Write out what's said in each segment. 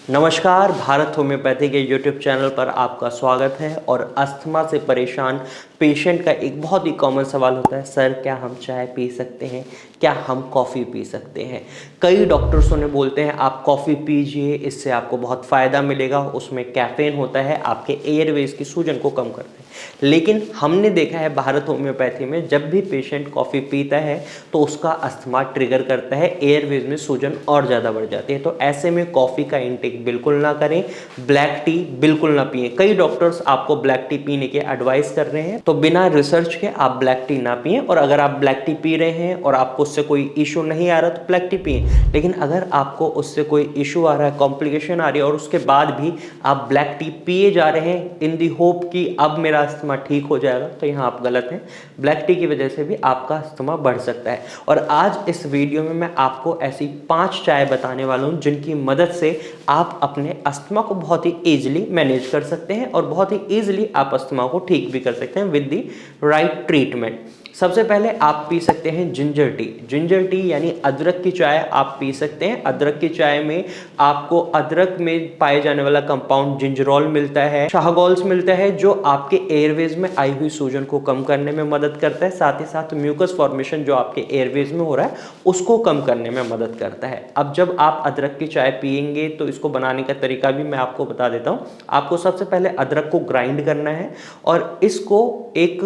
नमस्कार, भारत होम्योपैथी के YouTube channel पर आपका स्वागत है। और अस्थमा से परेशान पेशेंट का एक बहुत ही कॉमन सवाल होता है, सर क्या हम चाय पी सकते हैं, क्या हम कॉफ़ी पी सकते हैं। कई डॉक्टर्स उन्हें बोलते हैं आप कॉफ़ी पीजिए, इससे आपको बहुत फ़ायदा मिलेगा, उसमें कैफ़ीन होता है, आपके एयरवेज की सूजन को कम करते हैं। लेकिन हमने देखा है भारत होम्योपैथी में जब भी पेशेंट कॉफ़ी पीता है तो उसका अस्थमा ट्रिगर करता है, एयरवेज में सूजन और ज़्यादा बढ़ जाती है। तो ऐसे में कॉफ़ी का इंटेक बिल्कुल ना करें, ब्लैक टी बिल्कुल ना पिएं। कई डॉक्टर्स आपको ब्लैक टी पीने के एडवाइस कर रहे हैं, तो बिना रिसर्च के आप ब्लैक टी ना पिएं। और अगर आप ब्लैक टी पी रहे हैं और आपको उससे कोई इशू नहीं आ रहा तो ब्लैक टी पिएं। लेकिन अगर आपको उससे कोई इशू आ रहा है, कॉम्प्लिकेशन आ रही है और उसके बाद भी आप ब्लैक टी पिए जा रहे हैं इन दी होप कि अब मेरा अस्थमा ठीक हो जाएगा, तो यहाँ आप गलत हैं। ब्लैक टी की वजह से भी आपका अस्थमा बढ़ सकता है। और आज इस वीडियो में मैं आपको ऐसी 5 चाय बताने वाला हूँ जिनकी मदद से आप अपने अस्थमा को बहुत ही ईजिली मैनेज कर सकते हैं और बहुत ही ईजिली आप अस्थमा को ठीक भी कर सकते हैं विद द राइट ट्रीटमेंट। सबसे पहले आप पी सकते हैं जिंजर टी। जिंजर टी यानी अदरक की चाय आप पी सकते हैं। अदरक की चाय में आपको अदरक में पाए जाने वाला कंपाउंड जिंजरोल मिलता है, शाहगॉल्स मिलता है, जो आपके एयरवेज में आई हुई सूजन को कम करने में मदद करता है। साथ ही साथ म्यूकस फॉर्मेशन जो आपके एयरवेज में हो रहा है उसको कम करने में मदद करता है। अब जब आप अदरक की चाय पिएंगे तो इसको बनाने का तरीका भी मैं आपको बता देता हूँ। आपको सबसे पहले अदरक को ग्राइंड करना है और इसको एक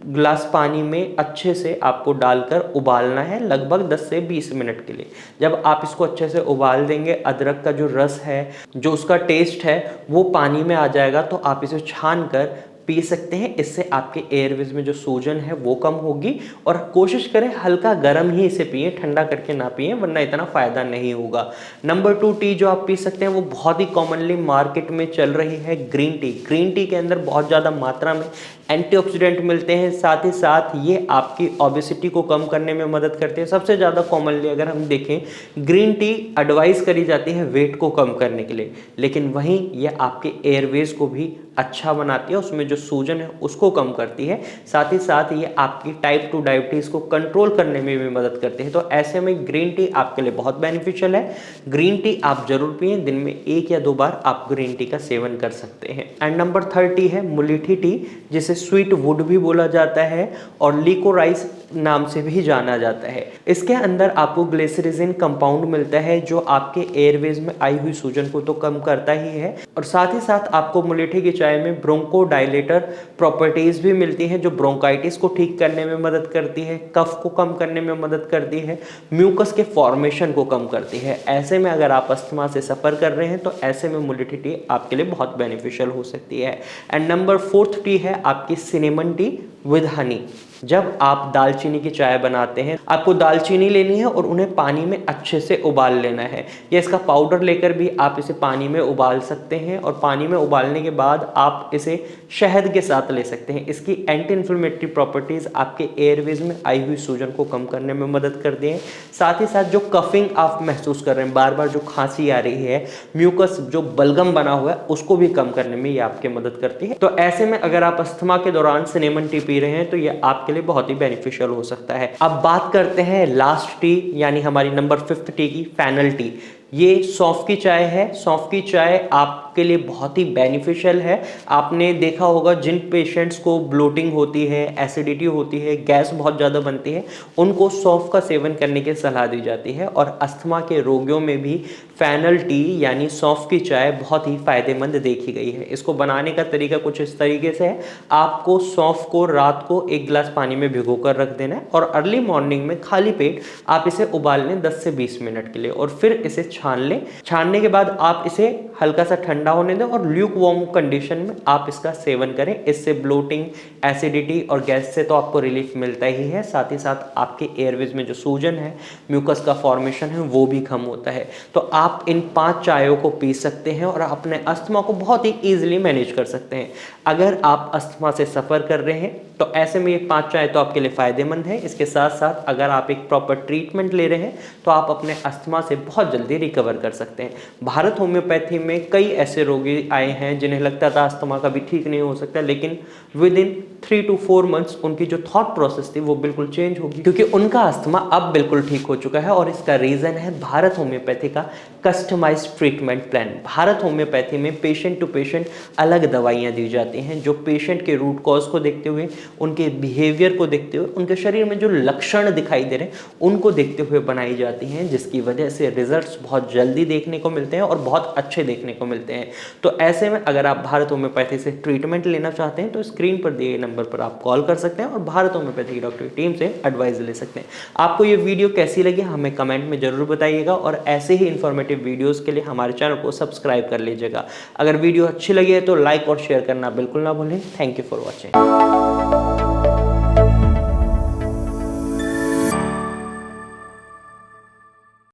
ग्लास पानी में अच्छे से आपको डालकर उबालना है लगभग 10 से 20 मिनट के लिए। जब आप इसको अच्छे से उबाल देंगे, अदरक का जो रस है, जो उसका टेस्ट है, वो पानी में आ जाएगा, तो आप इसे छान कर पी सकते हैं। इससे आपके एयरवेज में जो सूजन है वो कम होगी। और कोशिश करें हल्का गर्म ही इसे पिएं, ठंडा करके ना पिएं, वरना इतना फ़ायदा नहीं होगा। नंबर 2 टी जो आप पी सकते हैं वो बहुत ही कॉमनली मार्केट में चल रही है ग्रीन टी। ग्रीन टी के अंदर बहुत ज़्यादा मात्रा में एंटीऑक्सीडेंट मिलते हैं। साथ ही साथ ये आपकी ओबेसिटी को कम करने में मदद करते हैं। सबसे ज़्यादा कॉमनली अगर हम देखें, ग्रीन टी एडवाइस करी जाती है वेट को कम करने के लिए, लेकिन वहीं ये आपके एयरवेज को भी अच्छा बनाती है, उसमें जो सूजन है उसको कम करती है। साथ ही साथ ये आपकी टाइप 2 डायबिटीज़ को कंट्रोल करने में भी मदद करती है। तो ऐसे में ग्रीन टी आपके लिए बहुत बेनिफिशियल है। ग्रीन टी आप जरूर पिएं, दिन में 1 या 2 बार आप ग्रीन टी का सेवन कर सकते हैं। एंड नंबर 30 है मुलेठी टी, जिसे स्वीट वुड भी बोला जाता है और लिकोराइस नाम से भी जाना जाता है। इसके अंदर आपको ग्लिसरीजिन कंपाउंड मिलता है जो आपके एयरवेज में आई हुई सूजन को तो कम करता ही है, और साथ ही साथ आपको मुलेठी की चाय में ब्रोंकोडायलेटर प्रॉपर्टीज भी मिलती हैं जो ब्रोंकाइटिस को ठीक करने में मदद करती है, कफ को कम करने में मदद करती है, म्यूकस के फॉर्मेशन को कम करती है। ऐसे में अगर आप अस्थमा से सफ़र कर रहे हैं तो ऐसे में मुलेठी टी आपके लिए बहुत बेनिफिशियल हो सकती है। एंड नंबर 4 टी है आपकी सिनेमन टी विद हनी। जब आप दालचीनी की चाय बनाते हैं, आपको दालचीनी लेनी है और उन्हें पानी में अच्छे से उबाल लेना है, या इसका पाउडर लेकर भी आप इसे पानी में उबाल सकते हैं। और पानी में उबालने के बाद आप इसे शहद के साथ ले सकते हैं। इसकी एंटी इन्फ्लेमेटरी प्रॉपर्टीज़ आपके एयरवेज में आई हुई सूजन को कम करने में मदद करती हैं। साथ ही साथ जो कफिंग आप महसूस कर रहे हैं, बार बार जो खांसी आ रही है, म्यूकस जो बलगम बना हुआ है, उसको भी कम करने में ये आपकी मदद करती है। तो ऐसे में अगर आप अस्थमा के दौरान सिनेमन टी पी रहे हैं तो ये आपके लिए बहुत ही बेनिफिशियल हो सकता है। अब बात करते हैं लास्ट टी यानी हमारी नंबर 5 टी की, फेनल टी। ये सौंफ की चाय है। सौंफ की चाय आपके लिए बहुत ही बेनिफिशियल है। आपने देखा होगा जिन पेशेंट्स को ब्लोटिंग होती है, एसिडिटी होती है, गैस बहुत ज़्यादा बनती है, उनको सौंफ का सेवन करने की सलाह दी जाती है। और अस्थमा के रोगियों में भी फेनल टी यानी सौंफ की चाय बहुत ही फ़ायदेमंद देखी गई है। इसको बनाने का तरीका कुछ इस तरीके से है, आपको सौंफ को रात को 1 गिलास पानी में भिगो कर रख देना है और अर्ली मॉर्निंग में खाली पेट आप इसे उबाल लें 10 से 20 मिनट के लिए, और फिर इसे छान लें। छानने के बाद आप इसे हल्का सा ठंडा होने दें और ल्यूक वार्म कंडीशन में आप इसका सेवन करें। इससे ब्लोटिंग, एसिडिटी और गैस से तो आपको रिलीफ मिलता ही है, साथ ही साथ आपके एयरवेज में जो सूजन है, म्यूकस का फॉर्मेशन है, वो भी कम होता है। तो आप इन 5 चायों को पी सकते हैं और अपने अस्थमा को बहुत ही ईजिली मैनेज कर सकते हैं। अगर आप अस्थमा से सफ़र कर रहे हैं तो ऐसे में ये 5 चाय तो आपके लिए फ़ायदेमंद है। इसके साथ साथ अगर आप एक प्रॉपर ट्रीटमेंट ले रहे हैं तो आप अपने अस्थमा से बहुत जल्दी कवर कर सकते हैं। भारत होम्योपैथी में कई ऐसे रोगी आए हैं जिन्हें लगता था अस्थमा कभी ठीक नहीं हो सकता, लेकिन विद इन 3 to 4 मंथ्स उनकी जो थॉट प्रोसेस थी वो बिल्कुल चेंज होगी, क्योंकि उनका अस्थमा अब बिल्कुल ठीक हो चुका है। और इसका रीजन है भारत होम्योपैथी का customised treatment plan. Bharat homeopathy में पेशेंट टू पेशेंट अलग दवाइयाँ दी जाती हैं, जो पेशेंट के रूट कॉज को देखते हुए, उनके बिहेवियर को देखते हुए, उनके शरीर में जो लक्षण दिखाई दे रहे हैं उनको देखते हुए बनाई जाती हैं, जिसकी वजह से रिजल्ट्स बहुत जल्दी देखने को मिलते हैं और बहुत अच्छे देखने को मिलते हैं। तो ऐसे में अगर आप भारत होम्योपैथी से ट्रीटमेंट लेना चाहते हैं तो स्क्रीन पर दिए नंबर पर आप कॉल कर सकते हैं और भारत होम्योपैथी की डॉक्टर की टीम से एडवाइस ले सकते हैं। आपको ये वीडियो कैसी लगी हमें कमेंट में जरूर बताइएगा, और ऐसे ही इंफॉर्मेटिव वीडियोस के लिए हमारे चैनल को सब्सक्राइब कर लीजिएगा। अगर वीडियो अच्छी लगी है तो लाइक और शेयर करना बिल्कुल ना भूलें। Thank you for watching.